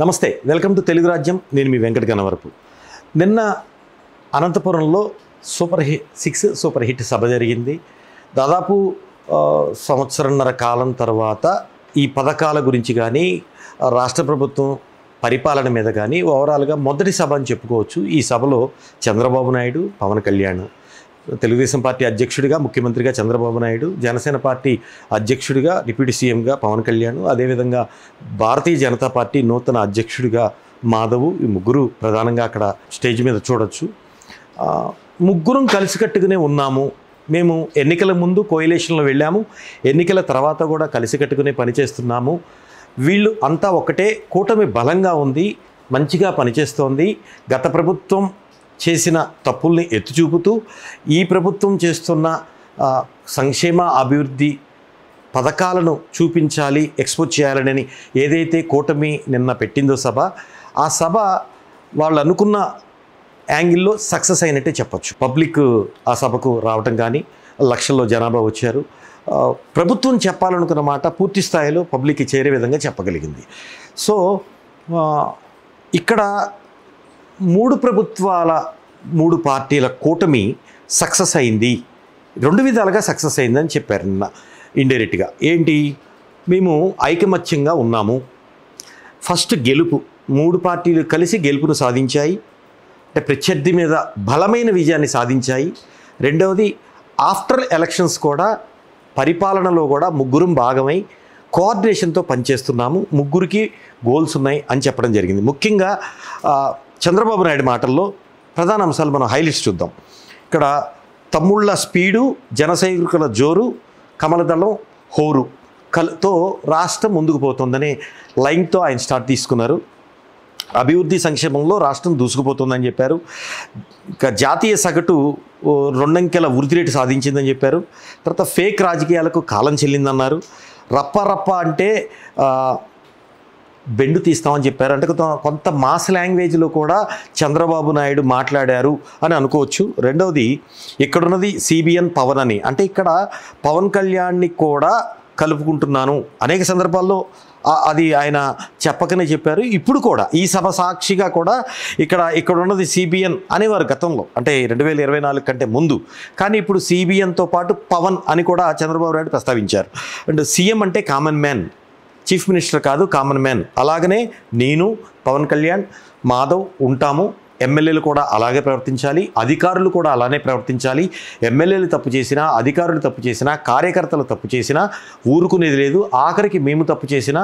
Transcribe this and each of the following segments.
నమస్తే, welcome to Telugu రాజ్యం. నేను మీ వెంకట గణవరపు. నిన్న అనంతపురంలో సూపర్ హిట్ సభ జరిగింది. దాదాపు సంవత్సరన్నర కాలం తర్వాత ఈ పథకాల గురించి కానీ రాష్ట్ర ప్రభుత్వం పరిపాలన మీద కానీ ఓవరాల్గా మొదటి సభ అని చెప్పుకోవచ్చు. ఈ సభలో చంద్రబాబు నాయుడు, పవన్ కళ్యాణ్, తెలుగుదేశం పార్టీ అధ్యక్షుడిగా ముఖ్యమంత్రిగా చంద్రబాబు నాయుడు, జనసేన పార్టీ అధ్యక్షుడిగా డిప్యూటీ సీఎంగా పవన్ కళ్యాణ్, అదేవిధంగా భారతీయ జనతా పార్టీ నూతన అధ్యక్షుడిగా మాధవ్, ఈ ముగ్గురు ప్రధానంగా అక్కడ స్టేజ్ మీద చూడొచ్చు. ముగ్గురం కలిసికట్టుగానే ఉన్నాము. మేము ఎన్నికల ముందు కోయిలేషన్లో వెళ్ళాము, ఎన్నికల తర్వాత కూడా కలిసికట్టుకునే పనిచేస్తున్నాము. వీళ్ళు అంతా ఒకటే, కూటమి బలంగా ఉంది, మంచిగా పనిచేస్తోంది. గత ప్రభుత్వం చేసిన తప్పుల్ని ఎత్తుచూపుతూ ఈ ప్రభుత్వం చేస్తున్న సంక్షేమ అభివృద్ధి పథకాలను చూపించాలి, ఎక్స్పోజ్ చేయాలని ఏదైతే కూటమి నిన్న పెట్టిందో సభ, ఆ సభ వాళ్ళు అనుకున్న యాంగిల్లో సక్సెస్ అయినట్టే చెప్పచ్చు. పబ్లిక్ ఆ సభకు రావటం కానీ, లక్షల్లో జనాభా వచ్చారు. ప్రభుత్వం చెప్పాలనుకున్న మాట పూర్తి స్థాయిలో పబ్లిక్కి చేరే విధంగా చెప్పగలిగింది. సో ఇక్కడ మూడు పార్టీల కూటమి సక్సెస్ అయింది, రెండు విధాలుగా సక్సెస్ అయిందని చెప్పారు నిన్న ఇండైరెక్ట్గా. ఏంటి, మేము ఐకమత్యంగా ఉన్నాము. ఫస్ట్ గెలుపు, మూడు పార్టీలు కలిసి గెలుపును సాధించాయి, అంటే ప్రత్యర్థి మీద బలమైన విజయాన్ని సాధించాయి. రెండవది, ఆఫ్టర్ ఎలక్షన్స్ కూడా పరిపాలనలో కూడా ముగ్గురం భాగమై కోఆర్డినేషన్తో పనిచేస్తున్నాము, ముగ్గురికి గోల్స్ ఉన్నాయి అని చెప్పడం జరిగింది. ముఖ్యంగా చంద్రబాబు నాయుడు మాటల్లో ప్రధాన అంశాలు మనం హైలైట్స్ చూద్దాం. ఇక్కడ తమ్ముళ్ళ స్పీడు, జనసైనికుల జోరు, కమలదళం హోరు తో రాష్ట్రం ముందుకు పోతుందనే లైన్తో ఆయన స్టార్ట్ తీసుకున్నారు. అభివృద్ధి సంక్షేమంలో రాష్ట్రం దూసుకుపోతుందని చెప్పారు. ఇంకా జాతీయ సగటు 2 అంకెల వృద్ధి రేటు సాధించిందని చెప్పారు. తర్వాత ఫేక్ రాజకీయాలకు కాలం చెల్లిందన్నారు. రప్ప అంటే బెండు తీస్తామని చెప్పారు. అంటే కొంత మాస్ లాంగ్వేజ్లో కూడా చంద్రబాబు నాయుడు మాట్లాడారు అని అనుకోవచ్చు. రెండవది, ఇక్కడున్నది సిబిఎన్ పవన్ అని, అంటే ఇక్కడ పవన్ కళ్యాణ్ని కూడా కలుపుకుంటున్నాను అనేక సందర్భాల్లో అది ఆయన చెప్పకనే చెప్పారు. ఇప్పుడు కూడా ఈ సభ సాక్షిగా కూడా ఇక్కడ ఉన్నది సిబిఎన్ అనేవారు గతంలో, అంటే 2024 కంటే ముందు. కానీ ఇప్పుడు సిబిఎన్తో పాటు పవన్ అని కూడా చంద్రబాబు నాయుడు ప్రస్తావించారు. అండ్ సీఎం అంటే కామన్ మ్యాన్, చీఫ్ మినిస్టర్ కాదు, కామన్ మ్యాన్. అలాగనే నేను, పవన్ కళ్యాణ్, మాధవ్ ఉంటాము. ఎమ్మెల్యేలు కూడా అలాగే ప్రవర్తించాలి, అధికారులు కూడా అలానే ప్రవర్తించాలి. ఎమ్మెల్యేలు తప్పు చేసినా, అధికారులు తప్పు చేసినా, కార్యకర్తలు తప్పు చేసినా ఊరుకునేది లేదు. ఆఖరికి మేము తప్పు చేసినా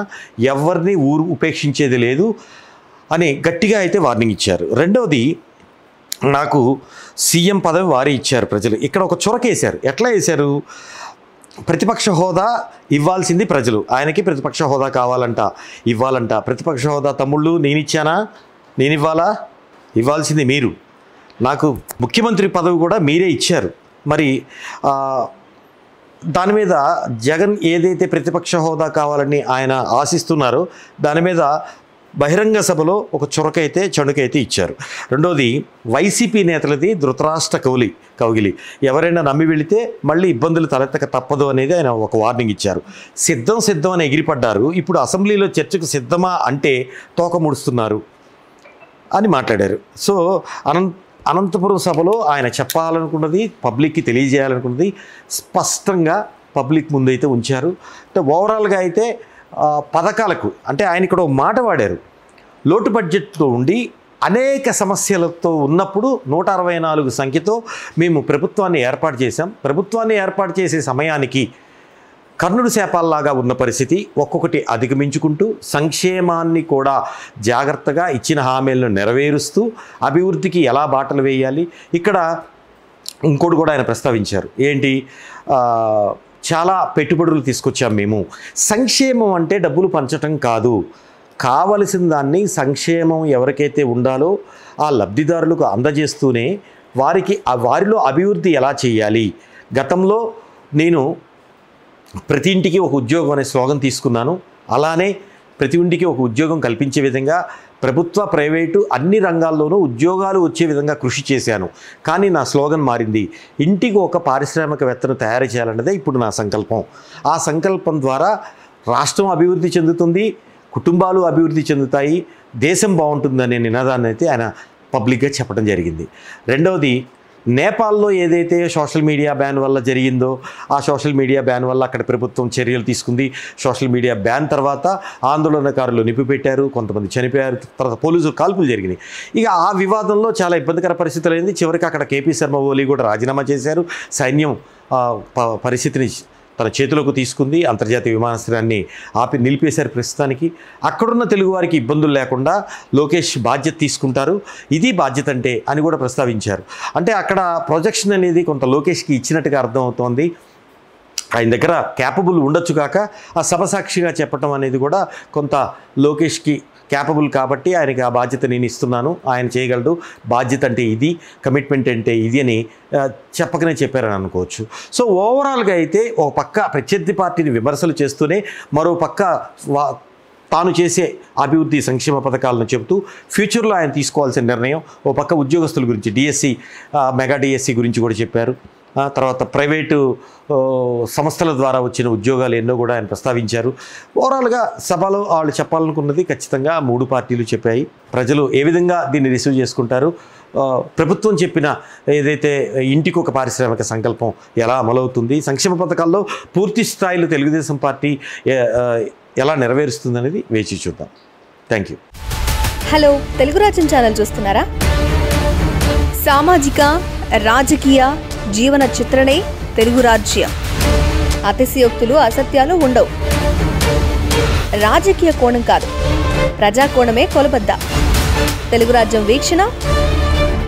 ఎవరిని ఉపేక్షించేది లేదు అని గట్టిగా అయితే వార్నింగ్ ఇచ్చారు. రెండవది, నాకు సీఎం పదవి వారే ఇచ్చారు ప్రజలు. ఇక్కడ ఒక చొరకేశారు. ఎట్లా వేశారు, ప్రతిపక్ష హోదా ఇవ్వాల్సింది ప్రజలు, ఆయనకి ప్రతిపక్ష హోదా కావాలంట, ఇవ్వాలంట. ప్రతిపక్ష హోదా తమ్ముళ్ళు నేను ఇచ్చానా, నేను ఇవ్వాల్సింది మీరు. నాకు ముఖ్యమంత్రి పదవి కూడా మీరే ఇచ్చారు. మరి దాని మీద జగన్ ఏదైతే ప్రతిపక్ష హోదా కావాలని ఆయన ఆశిస్తున్నారో దాని మీద బహిరంగ సభలో ఒక చణుకైతే ఇచ్చారు. రెండోది, వైసీపీ నేతలది ధృతరాష్ట్ర కౌగిలి, ఎవరైనా నమ్మి వెళితే మళ్ళీ ఇబ్బందులు తలెత్తక తప్పదు అనేది ఆయన ఒక వార్నింగ్ ఇచ్చారు. సిద్ధం అని ఎగిరిపడ్డారు. ఇప్పుడు అసెంబ్లీలో చర్చకు సిద్ధమా అంటే తోక ముడుస్తున్నారు అని మాట్లాడారు. సో అనంతపురం సభలో ఆయన చెప్పాలనుకున్నది, పబ్లిక్కి తెలియజేయాలనుకున్నది స్పష్టంగా పబ్లిక్ ముందైతే ఉంచారు. అంటే ఓవరాల్గా అయితే పథకాలకు, అంటే ఆయన ఇక్కడ ఒక మాట వాడారు, లోటు బడ్జెట్తో ఉండి అనేక సమస్యలతో ఉన్నప్పుడు 164 సంఖ్యతో మేము ప్రభుత్వాన్ని ఏర్పాటు చేశాం. ప్రభుత్వాన్ని ఏర్పాటు చేసే సమయానికి కర్ణుడు శాపాల్లాగా ఉన్న పరిస్థితి, ఒక్కొక్కటి అధిగమించుకుంటూ సంక్షేమాన్ని కూడా జాగ్రత్తగా ఇచ్చిన హామీలను నెరవేరుస్తూ అభివృద్ధికి ఎలా బాటలు వేయాలి. ఇక్కడ ఇంకోటి కూడా ఆయన ప్రస్తావించారు. ఏంటి, చాలా పెట్టుబడులు తీసుకొచ్చాం మేము. సంక్షేమం అంటే డబ్బులు పంచటం కాదు, కావలసిన దాన్ని సంక్షేమం ఎవరికైతే ఉండాలో ఆ లబ్ధిదారులకు అందజేస్తూనే వారిలో అభివృద్ధి ఎలా చేయాలి. గతంలో నేను ప్రతి ఇంటికి ఒక ఉద్యోగం అనే స్లోగన్ తీసుకున్నాను. అలానే ప్రతి ఇంటికి ఒక ఉద్యోగం కల్పించే విధంగా ప్రభుత్వ, ప్రైవేటు అన్ని రంగాల్లోనూ ఉద్యోగాలు వచ్చే విధంగా కృషి చేశాను. కానీ నా స్లోగన్ మారింది, ఇంటికి ఒక పారిశ్రామికవేత్తను తయారు చేయాలన్నదే ఇప్పుడు నా సంకల్పం. ఆ సంకల్పం ద్వారా రాష్ట్రం అభివృద్ధి చెందుతుంది, కుటుంబాలు అభివృద్ధి చెందుతాయి, దేశం బాగుంటుందనే నినాదాన్ని అయితే ఆయన పబ్లిక్గా చెప్పడం జరిగింది. రెండవది, నేపాల్లో ఏదైతే సోషల్ మీడియా బ్యాన్ వల్ల జరిగిందో ఆ సోషల్ మీడియా బ్యాన్ వల్ల అక్కడ ప్రభుత్వం చర్యలు తీసుకుంది. సోషల్ మీడియా బ్యాన్ తర్వాత ఆందోళనకారులు నిప్పిపెట్టారు, కొంతమంది చనిపోయారు, తర్వాత పోలీసులు కాల్పులు జరిగినాయి. ఇక ఆ వివాదంలో చాలా ఇబ్బందికర పరిస్థితులు అయింది. చివరికి అక్కడ కేపీ శర్మ ఓలీ కూడా రాజీనామా చేశారు. సైన్యం పరిస్థితిని తన చేతిలోకి తీసుకుంది. అంతర్జాతీయ విమానాశ్రయాన్ని నిలిపేశారు ప్రస్తుతానికి. అక్కడున్న తెలుగు వారికి ఇబ్బందులు లేకుండా లోకేష్ బాధ్యత తీసుకుంటారు, ఇది బాధ్యత అంటే అని కూడా ప్రస్తావించారు. అంటే అక్కడ ప్రొజెక్షన్ అనేది కొంత లోకేష్కి ఇచ్చినట్టుగా అర్థమవుతోంది. ఆయన దగ్గర క్యాపబుల్ ఉండొచ్చు కాక ఆ సభసాక్షిగా చెప్పటం అనేది కూడా కొంత లోకేష్కి క్యాపబుల్ కాబట్టి ఆయనకి ఆ బాధ్యత నేను ఇస్తున్నాను, ఆయన చేయగలడు, బాధ్యత అంటే ఇది, కమిట్మెంట్ అంటే ఇది అని చెప్పకనే చెప్పారని అనుకోవచ్చు. సో ఓవరాల్గా అయితే ఒక పక్క ప్రత్యర్థి పార్టీని విమర్శలు చేస్తూనే మరో పక్క తాను చేసే అభివృద్ధి సంక్షేమ పథకాలను చెబుతూ ఫ్యూచర్లో ఆయన తీసుకోవాల్సిన నిర్ణయం, ఓ పక్క ఉద్యోగస్తుల గురించి డిఎస్సి, మెగా డిఎస్సి గురించి కూడా చెప్పారు. తర్వాత ప్రైవేటు సంస్థల ద్వారా వచ్చిన ఉద్యోగాలు ఎన్నో కూడా ఆయన ప్రస్తావించారు. ఓవరాల్గా సభలో వాళ్ళు చెప్పాలనుకున్నది ఖచ్చితంగా 3 పార్టీలు చెప్పాయి. ప్రజలు ఏ విధంగా దీన్ని రిసీవ్ చేసుకుంటారు, ప్రభుత్వం చెప్పిన ఏదైతే ఇంటికి ఒక పారిశ్రామిక సంకల్పం ఎలా అమలవుతుంది, సంక్షేమ పథకాల్లో పూర్తి స్థాయిలో తెలుగుదేశం పార్టీ ఎలా నెరవేరుస్తుంది వేచి చూద్దాం. Thank you. హలో, తెలుగు రాజ్యం ఛానల్ చూస్తున్నారా? సామాజిక, రాజకీయ, జీవన చిత్రణే తెలుగు రాజ్యం. అతిశయోక్తులు, అసత్యాలు ఉండవు. రాజకీయ కోణం కాదు, ప్రజా కోణమే కొలబద్ద. తెలుగు రాజ్యం వీక్షణ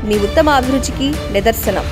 మీ ఉత్తమ అభిరుచికి నిదర్శనం.